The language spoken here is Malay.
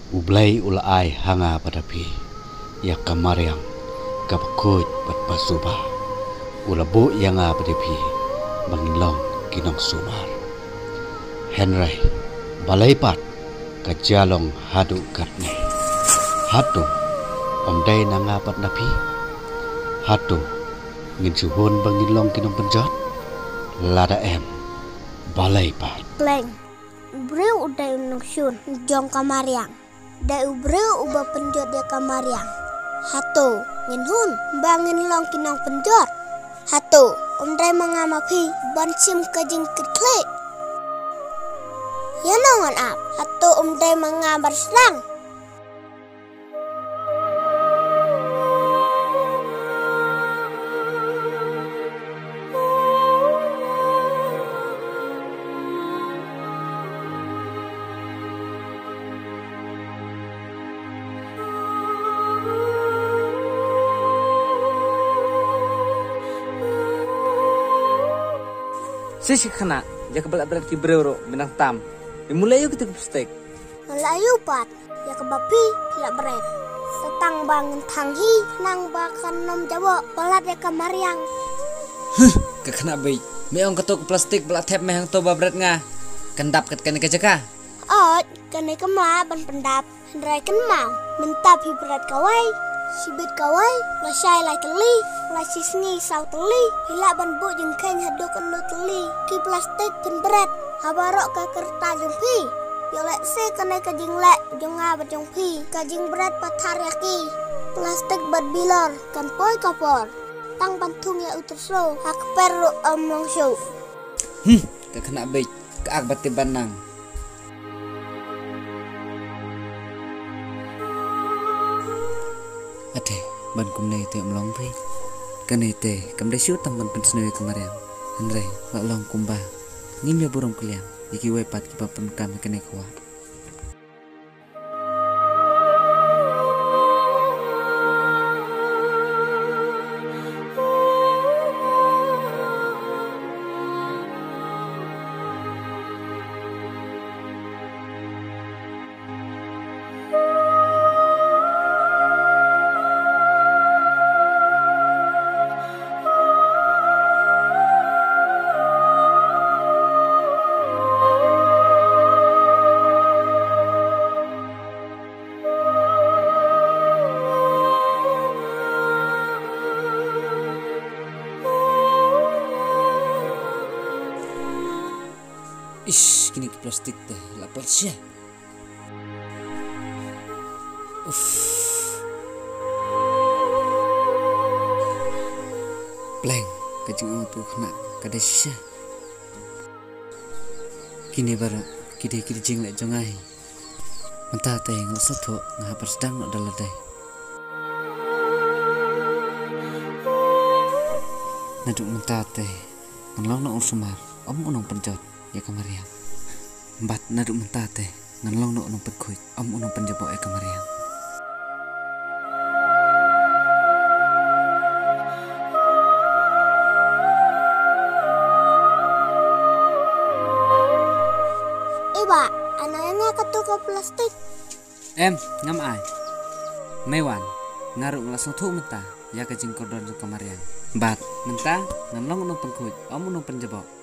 Ublay ulay hanga padapi ya kamaryang kapakut pat pasuba ulabu yanga padapi manginlong kinong sumar Henry balaipat kajalong hadu katne hatu omday nanga pat napi hatu ngin suhun banginlong kinong penjat lada em balaipat Kleng ubreu uday unong syun jong kamaryang da ubreu uba penjot dia kamaryang hatu ngin hun bangin long kinong penjot hatu omday mangamapi bansim kajing kitle yanongan ap hatu omday mangabar serang Sisi kana ya kebelat-belat ki brero minang tam. Dimulai yuk kita steak. Melayu pat ya kebapi pila beret setang bangin tanghi nang bakan nom jawa pelat ya kamaryang Ke kana bay. Meong ketuk plastik belat tep mehang to babret nga. Kendap ket kene kejaka. ot kene kema ban pendap hendrai ken mau mentap hi berat kawai sibit kawai la syai lai teli la sisngi sau teli hila ban bu jeng keng haduk anu teli ki plastik pen berat habarok ka kerta jeng pi yo lek se kene kajing lek jonga bat jong pi kajing berat pathar yaki plastik bat bilor kan poi kapor tang bantung ya uterso hak perlu omlong show Ke kana bay. Ke ak bati banang. Ade ban kum nei te omlong pi. Kane te kam de shu tam ban pensnoi kamaryang. Henry wa long kumba. Ngim ya burung kuliang. Iki we pat ki papan kami kene kwa. Ish, kini ke plastik teh, lapar sih. Pleng, kajing tu kena kada sih. Kini baru kide jing lek jongai. Mentah teh ngel satu ngapar sedang nak daladai. Naduk mentah teh ngelong nak ursumar, om unong penjot. Ya kamaryang mbat naduk mentah teh nganlong no unong pekui om unong penjebok ya kamaryang iba anaknya ketuk plastik ngam ai mewan ngaruk langsung tu mentah ya kajing kodon kamaryang mbat mentah nganlong unong pekui om unong penjebok